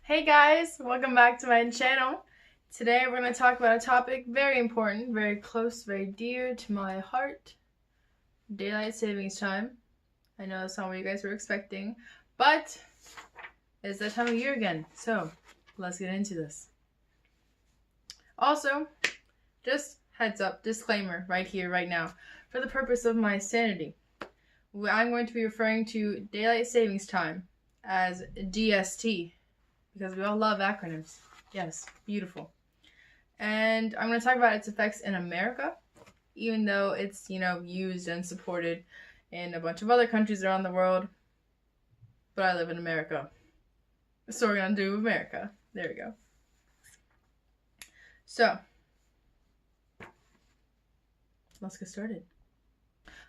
Hey guys, welcome back to my channel. Today we're going to talk about a topic very important, very close, very dear to my heart. Daylight savings time. I know that's not what you guys were expecting, but it's that time of year again, so let's get into this. Also, just heads up, disclaimer right here, right now, for the purpose of my sanity, I'm going to be referring to daylight savings time as DST. Because we all love acronyms. Yes, beautiful. And I'm going to talk about its effects in America, even though it's, used and supported in a bunch of other countries around the world. But I live in America. So we're going to do America. There we go. So, let's get started.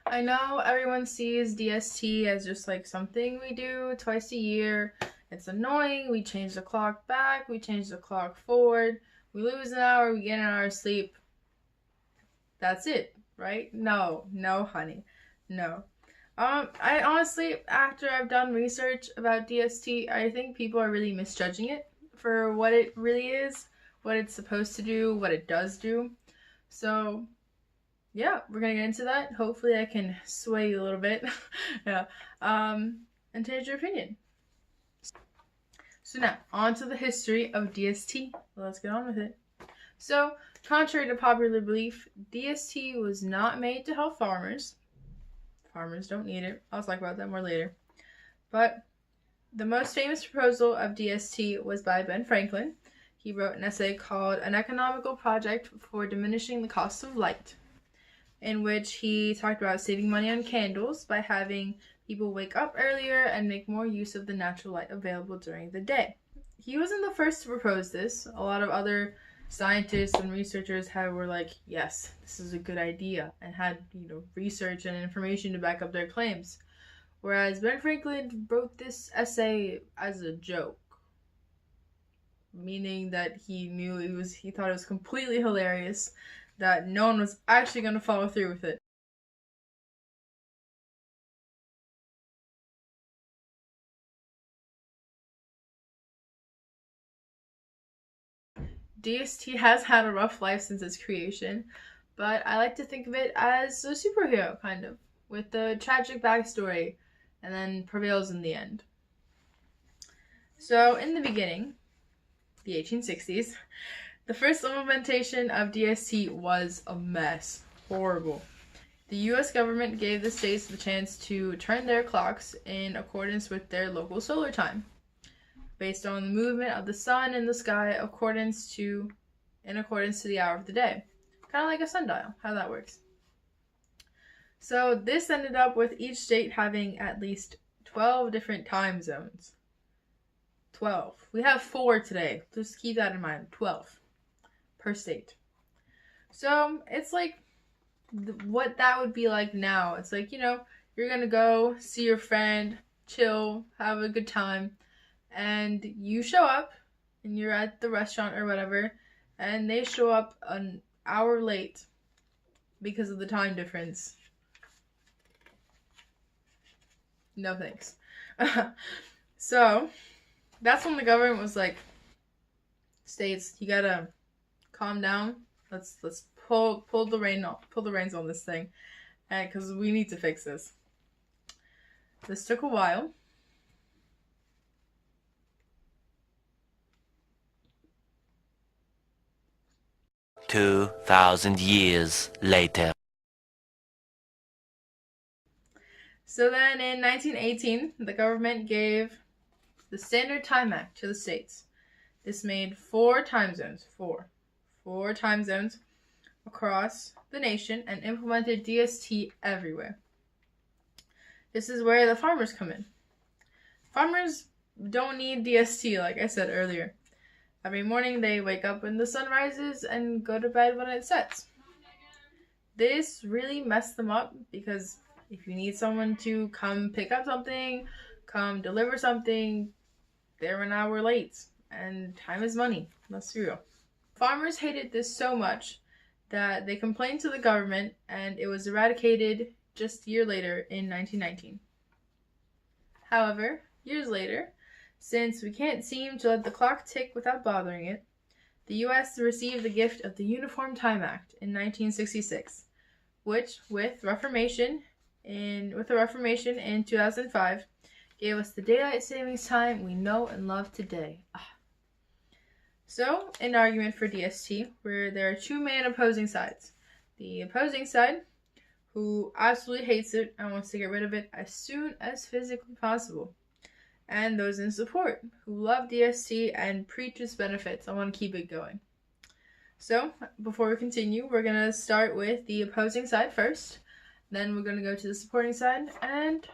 I know everyone sees DST as just like something we do twice a year. It's annoying. We change the clock back. We change the clock forward. We lose an hour. We get an hour of sleep. That's it, right? No, honey. No. I honestly, after I've done research about DST, I think people are really misjudging it for what it really is, what it's supposed to do, what it does do. So, yeah, we're going to get into that. Hopefully I can sway you a little bit. Yeah. And change your opinion. So now, on to the history of DST. Let's get on with it. So, contrary to popular belief, DST was not made to help farmers. Farmers don't need it. I'll talk about that more later. But the most famous proposal of DST was by Ben Franklin. He wrote an essay called An Economical Project for Diminishing the Cost of Light, in which he talked about saving money on candles by having people wake up earlier and make more use of the natural light available during the day. He wasn't the first to propose this. A lot of other scientists and researchers were like, yes, this is a good idea, and had research and information to back up their claims. Whereas Ben Franklin wrote this essay as a joke, meaning that he thought it was completely hilarious, that no one was actually going to follow through with it. DST has had a rough life since its creation, but I like to think of it as a superhero, kind of, with a tragic backstory, and then prevails in the end. So, in the beginning, the 1860s, the first implementation of DST was a mess. Horrible. The U.S. government gave the states the chance to turn their clocks in accordance with their local solar time, based on the movement of the sun in the sky in accordance to the hour of the day. Kind of like a sundial, how that works. So this ended up with each state having at least 12 different time zones. 12. We have 4 today. Just keep that in mind. 12 per state. So it's like what that would be like now. It's like, you're going to go see your friend, chill, have a good time, and you show up, and you're at the restaurant or whatever, and they show up an hour late because of the time difference. No thanks. So, that's when the government was like, states, you gotta calm down. Let's pull the reins on this thing, because we need to fix this. This took a while. "2,000 years later." So then in 1918, the government gave the Standard Time Act to the states. This made 4 time zones, four time zones across the nation, and implemented DST everywhere. This is where the farmers come in. Farmers don't need DST, like I said earlier. Every morning they wake up when the sun rises and go to bed when it sets. This really messed them up, because if you need someone to come pick up something, come deliver something, they're an hour late, and time is money. Let's be real. Farmers hated this so much that they complained to the government, and it was eradicated just a year later in 1919. However, years later, Since we can't seem to let the clock tick without bothering it, the U.S. received the gift of the Uniform Time Act in 1966, which, with the Reformation in 2005, gave us the daylight savings time we know and love today. So, an argument for DST, where there are two main opposing sides. The opposing side, who absolutely hates it and wants to get rid of it as soon as physically possible. And those in support, who love DST and preach its benefits and want to keep it going. So, before we continue, we're going to start with the opposing side first. Then we're going to go to the supporting side and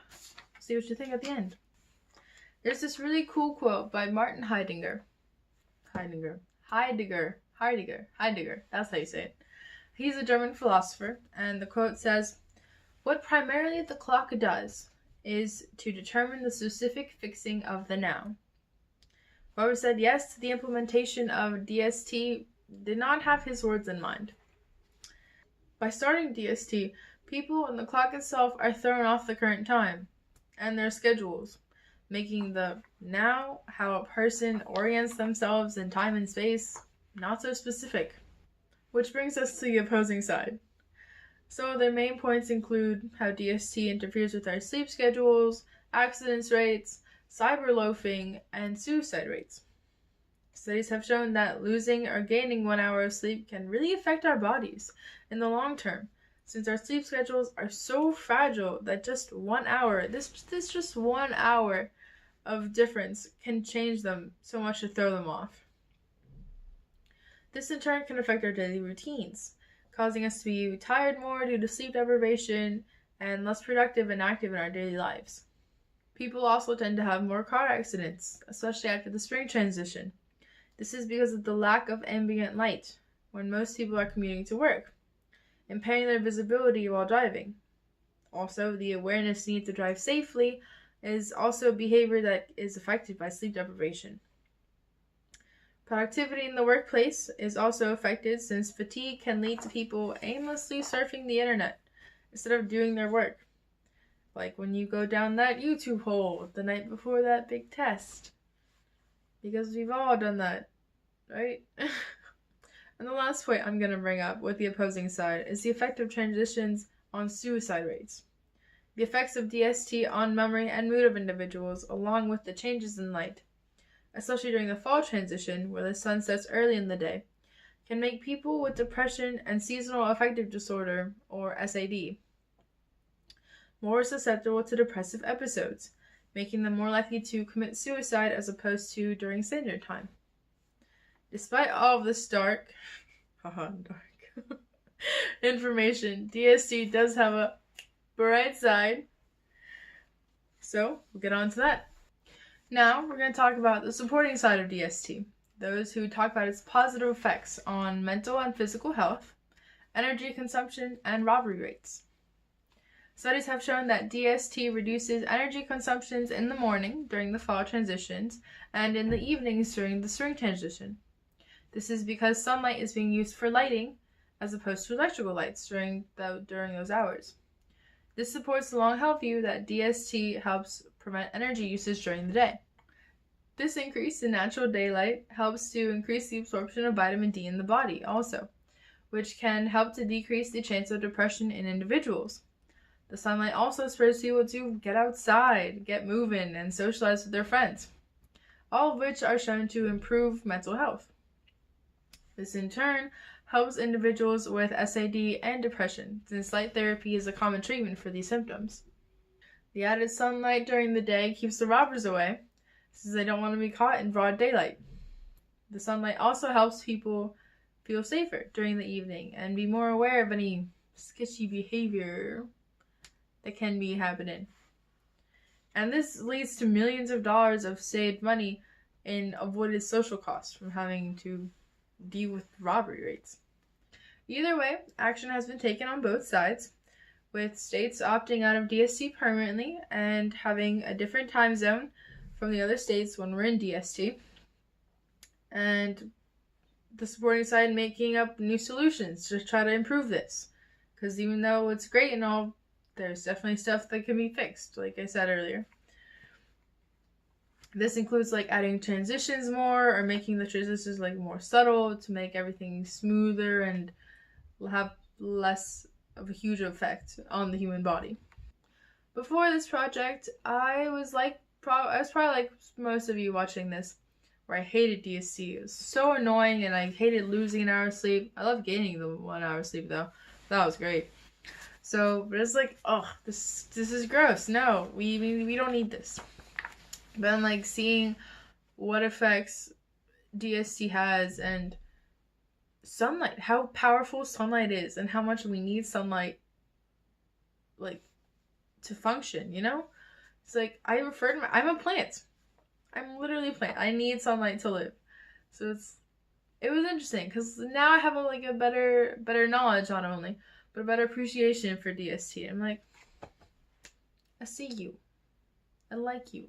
see what you think at the end. There's this really cool quote by Martin Heidegger. Heidegger. That's how you say it. He's a German philosopher, and the quote says, "What primarily the clock does is to determine the specific fixing of the now." Whoever said yes to the implementation of DST did not have his words in mind. By starting DST, people and the clock itself are thrown off the current time and their schedules, making the now, how a person orients themselves in time and space, not so specific. Which brings us to the opposing side. So their main points include how DST interferes with our sleep schedules, accidents rates, cyber loafing, and suicide rates. Studies have shown that losing or gaining 1 hour of sleep can really affect our bodies in the long term, since our sleep schedules are so fragile that just 1 hour, this just 1 hour of difference can change them so much to throw them off. This in turn can affect our daily routines, causing us to be tired more due to sleep deprivation and less productive and active in our daily lives. People also tend to have more car accidents, especially after the spring transition. This is because of the lack of ambient light when most people are commuting to work, impairing their visibility while driving. Also, the awareness needed to drive safely is also a behavior that is affected by sleep deprivation. Productivity in the workplace is also affected since fatigue can lead to people aimlessly surfing the internet instead of doing their work. Like when you go down that YouTube hole the night before that big test. Because we've all done that, right? And the last point I'm going to bring up with the opposing side is the effect of transitions on suicide rates. The effects of DST on memory and mood of individuals, along with the changes in light, especially during the fall transition where the sun sets early in the day, can make people with depression and seasonal affective disorder, or SAD, more susceptible to depressive episodes, making them more likely to commit suicide as opposed to during standard time. Despite all of this dark information, DST does have a bright side. So, we'll get on to that. Now, we're going to talk about the supporting side of DST, those who talk about its positive effects on mental and physical health, energy consumption, and robbery rates. Studies have shown that DST reduces energy consumptions in the morning during the fall transitions and in the evenings during the spring transition. This is because sunlight is being used for lighting as opposed to electrical lights during those hours. This supports the long-held view that DST helps prevent energy usage during the day. This increase in natural daylight helps to increase the absorption of vitamin D in the body also, which can help to decrease the chance of depression in individuals. The sunlight also spurs people to get outside, get moving, and socialize with their friends, all of which are shown to improve mental health. This in turn helps individuals with SAD and depression, since light therapy is a common treatment for these symptoms. The added sunlight during the day keeps the robbers away, since they don't want to be caught in broad daylight. The sunlight also helps people feel safer during the evening and be more aware of any sketchy behavior that can be happening. And this leads to millions of dollars of saved money in avoided social costs from having to deal with robbery rates. Either way, action has been taken on both sides, with states opting out of DST permanently and having a different time zone from the other states when we're in DST, and the supporting side making up new solutions to try to improve this. Because even though it's great and all, there's definitely stuff that can be fixed, like I said earlier. This includes like adding transitions more or making the transitions like more subtle to make everything smoother and have less of a huge effect on the human body. Before this project, I was probably like most of you watching this, where I hated DSC. It was so annoying, and I hated losing an hour of sleep. I love gaining the 1 hour of sleep though. That was great. So, but it's like, oh, this is gross. No, we don't need this. But I'm like seeing what effects DST has and sunlight, how powerful sunlight is, and how much we need sunlight, like, to function. You know, it's like I'm a plant. I'm literally a plant. I need sunlight to live. So it was interesting because now I have a better knowledge, not only, but a better appreciation for DST. I'm like, I see you. I like you.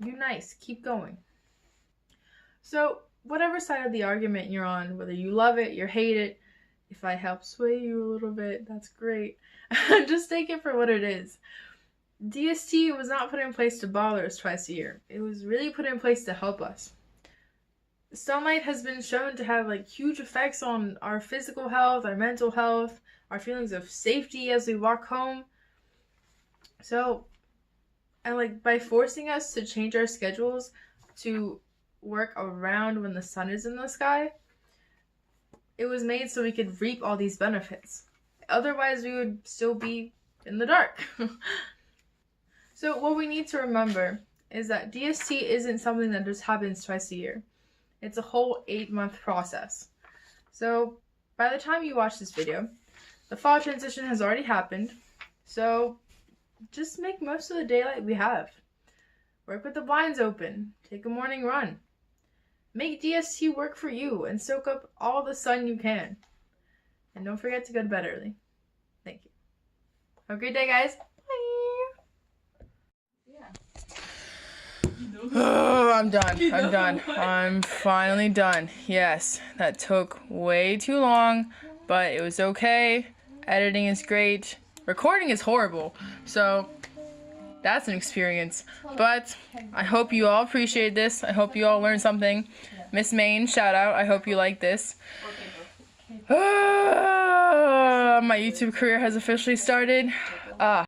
You're nice. Keep going. So whatever side of the argument you're on, whether you love it, you hate it, if I help sway you a little bit, that's great. Just take it for what it is. DST was not put in place to bother us twice a year. It was really put in place to help us. Sunlight has been shown to have like huge effects on our physical health, our mental health, our feelings of safety as we walk home. So, and like by forcing us to change our schedules to work around when the sun is in the sky, it was made so we could reap all these benefits. Otherwise, we would still be in the dark. So what we need to remember is that DST isn't something that just happens twice a year. It's a whole 8-month process. So by the time you watch this video, the fall transition has already happened. So just make most of the daylight we have. Work with the blinds open. Take a morning run. Make DST work for you and soak up all the sun you can. And don't forget to go to bed early. Thank you. Have a great day, guys. Oh, I'm done. I'm finally done. Yes, that took way too long, but it was okay. Editing is great. Recording is horrible. So that's an experience. But I hope you all appreciate this. I hope you all learned something. Miss Maine, shout out. I hope you like this. My YouTube career has officially started.